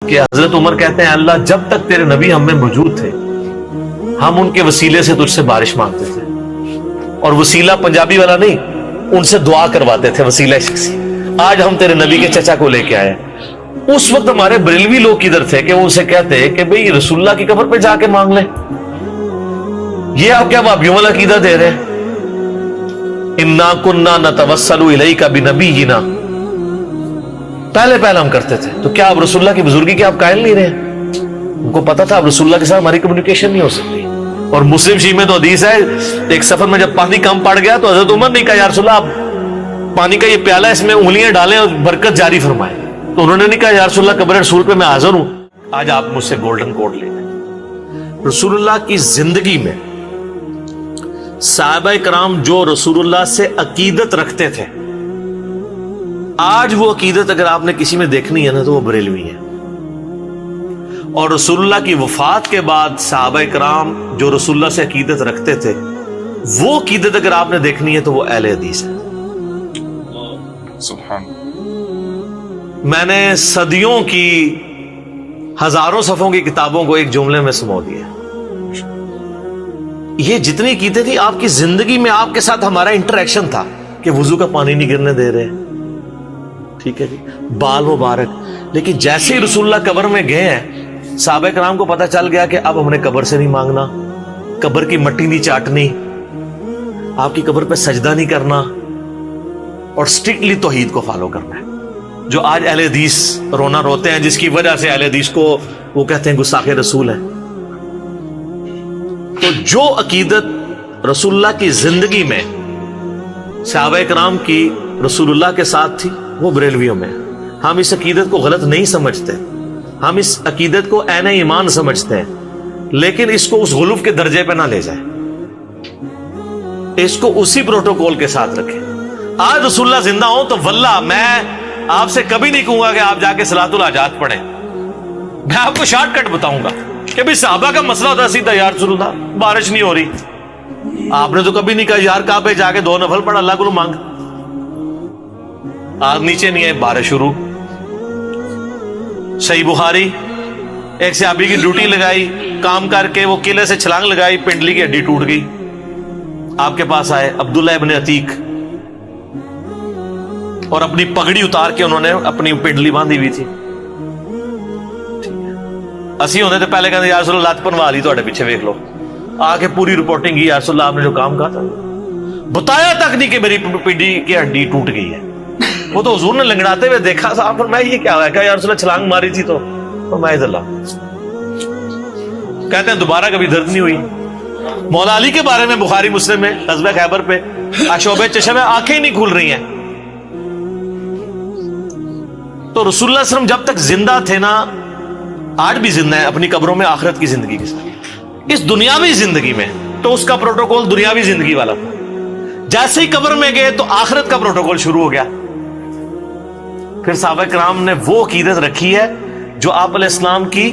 کہ حضرت عمر کہتے ہیں اللہ جب تک تیرے نبی ہم میں موجود تھے ہم ان کے وسیلے سے تجھ سے بارش مانگتے تھے، اور وسیلہ پنجابی والا نہیں، ان سے دعا کرواتے تھے، وسیلہ شخصی۔ آج ہم تیرے نبی کے چچا کو لے کے آئے، اس وقت ہمارے بریلوی لوگ کدھر تھے کہ وہ ان سے کہتے کہ بھئی رسول اللہ کی قبر پہ جا کے مانگ لیں؟ یہ آپ کیا وہابیوں والا عقیدہ دے رہے ہیں؟ انا کننا نتوسل الیک بنبینا، پہلے ہم کرتے تھے، تو کیا آپ رسول اللہ کی بزرگی کے آپ قائل نہیں رہے؟ ان کو پتا تھا اب رسول اللہ کے ساتھ ہماری کمیونیکیشن نہیں ہو سکتی۔ اور مسلم شیعہ میں تو حدیث ہے، ایک سفر میں جب پانی کم پڑ گیا تو حضرت عمر نے کہا یا رسول اللہ آپ پانی کا یہ پیالہ اس میں انگلیاں ڈالیں اور برکت جاری فرمائیں، تو انہوں نے نہیں کہا یا رسول اللہ قبر رسول پہ میں حاضر ہوں۔ آج آپ مجھ سے گولڈن کوڈ لے لیں۔ رسول اللہ کی زندگی میں صحابہ کرام جو رسول اللہ سے عقیدت رکھتے تھے، آج وہ عقیدت اگر آپ نے کسی میں دیکھنی ہے نا تو وہ بریلوی ہے۔ اور رسول اللہ کی وفات کے بعد صحابہ کرام جو رسول اللہ سے عقیدت رکھتے تھے، وہ عقیدت اگر آپ نے دیکھنی ہے تو وہ اہل حدیث ہے۔ سبحان۔ میں نے صدیوں کی ہزاروں صفحوں کی کتابوں کو ایک جملے میں سمو دیا۔ یہ جتنی عقیدت تھی آپ کی زندگی میں آپ کے ساتھ ہمارا انٹریکشن تھا کہ وضو کا پانی نہیں گرنے دے رہے، ٹھیک ہے جی، بال مبارک، لیکن جیسے ہی رسول اللہ قبر میں گئے ہیں صحابہ کرام کو پتہ چل گیا کہ اب ہم نے قبر سے نہیں مانگنا، قبر کی مٹی نہیں چاٹنی، آپ کی قبر پہ سجدہ نہیں کرنا، اور سٹرکٹلی توحید کو فالو کرنا ہے۔ جو آج اہل حدیث رونا روتے ہیں، جس کی وجہ سے اہل حدیث کو وہ کہتے ہیں گستاخ رسول ہے، تو جو عقیدت رسول اللہ کی زندگی میں صحابہ کرام کی رسول اللہ کے ساتھ تھی وہ بریلویوں میں۔ ہم اس عقیدت کو غلط نہیں سمجھتے، ہم اس عقیدت کو عین ایمان سمجھتے ہیں، لیکن اس کو اس غلوف کے درجے پہ نہ لے جائیں، اس کو اسی پروٹوکول کے ساتھ رکھیں۔ آج رسول اللہ زندہ ہوں تو واللہ میں آپ سے کبھی نہیں کہوں گا کہ آپ جا کے صلاۃ الحاجات پڑھیں، میں آپ کو شارٹ کٹ بتاؤں گا کہ بھی صحابہ کا مسئلہ ہوتا سیدھا، یا رسول اللہ بارش نہیں ہو رہی، آپ نے تو کبھی نہیں کہا یار کعبے جا کے 2 نفل پڑھ اللہ کو مانگ، آگ نیچے نہیں ہے بارش شروع۔ صحیح بخاری، ایک صحابی کی ڈیوٹی لگائی، کام کر کے وہ قلعے سے چھلانگ لگائی، پنڈلی کی ہڈی ٹوٹ گئی، آپ کے پاس آئے عبداللہ ابن عتیق، اور اپنی پگڑی اتار کے انہوں نے اپنی پنڈلی باندھی ہوئی تھی، اسی ہونے تو پہلے کہتے یا رسول اللہ لات پنوا لی تھوڑے پیچھے ویکھ لو، آ کے پوری رپورٹنگ کی یا رسول اللہ آپ نے جو کام کہا تھا، بتایا تک نہیں کہ میری پنڈلی کی ہڈی ٹوٹ گئی ہے۔ وہ تو حضور نے لنگڑاتے ہوئے دیکھا تھا، پر میں یہ کیا ہوا کہ یا رسول اللہ چھلانگ ماری تھی تو میں اللہ کہتے ہیں دوبارہ کبھی درد نہیں ہوئی۔ مولا علی کے بارے میں بخاری مسلم میں غزوہ خیبر پہ شعبہ چشم میں آنکھیں ہی نہیں کھل رہی ہیں۔ تو رسول اللہ صلی اللہ علیہ وسلم جب تک زندہ تھے نا، آج بھی زندہ ہے اپنی قبروں میں آخرت کی زندگی کے ساتھ، اس دنیاوی زندگی میں تو اس کا پروٹوکول دنیاوی زندگی والا تھا، جیسے ہی قبر میں گئے تو آخرت کا پروٹوکول شروع ہو گیا۔ پھر صحابہ کرام نے وہ عقیدت رکھی ہے جو آپ علیہ السلام کی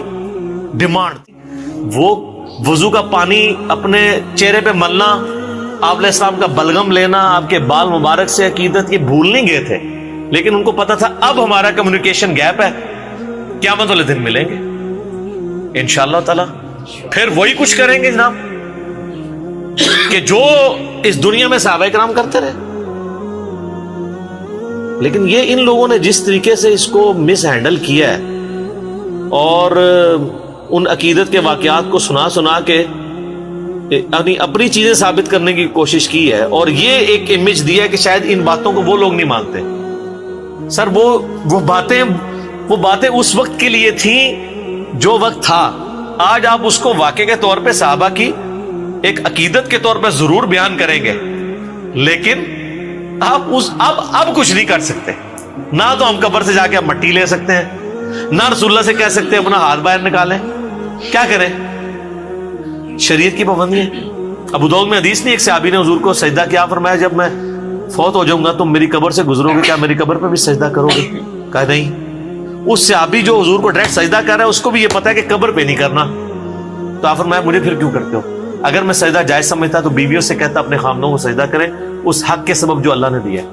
ڈیمانڈ تھی، وہ وضو کا پانی اپنے چہرے پہ ملنا، آپ علیہ السلام کا بلغم لینا، آپ کے بال مبارک سے عقیدت یہ بھول نہیں گئے تھے، لیکن ان کو پتا تھا اب ہمارا کمیونیکیشن گیپ ہے، قیامت والے دن ملیں گے انشاءاللہ تعالی، پھر وہی کچھ کریں گے جناب کہ جو اس دنیا میں صحابہ کرام کرتے رہے۔ لیکن یہ ان لوگوں نے جس طریقے سے اس کو مس ہینڈل کیا ہے اور ان عقیدت کے واقعات کو سنا کے اپنی چیزیں ثابت کرنے کی کوشش کی ہے، اور یہ ایک امیج دیا ہے کہ شاید ان باتوں کو وہ لوگ نہیں مانتے۔ سر وہ باتیں اس وقت کے لیے تھیں جو وقت تھا، آج آپ اس کو واقع کے طور پہ صحابہ کی ایک عقیدت کے طور پہ ضرور بیان کریں گے، لیکن آپ اب کچھ نہیں کر سکتے، نہ تو ہم قبر سے جا کے مٹی لے سکتے ہیں، نہ رسول اللہ سے کہہ سکتے اپنا ہاتھ باہر نکالیں، کیا کریں؟ شریعت کی پابندی ہے۔ ابو داؤد میں حدیث نہیں، ایک صحابی نے حضور کو سجدہ کیا، فرمایا جب میں فوت ہو جاؤں گا تم میری قبر سے گزرو گے، کیا میری قبر پہ بھی سجدہ کرو گے؟ کہا نہیں۔ اس صحابی جو حضور کو ڈائریکٹ سجدہ کر رہا ہے اس کو بھی یہ پتا ہے کہ قبر پہ نہیں کرنا، تو آپ فرمایا مجھے پھر کیوں کرتے ہو؟ اگر میں سجدہ جائز سمجھتا تو بیویوں سے کہتا اپنے خامدوں کو سجدہ کریں اس حق کے سبب جو اللہ نے دیا ہے۔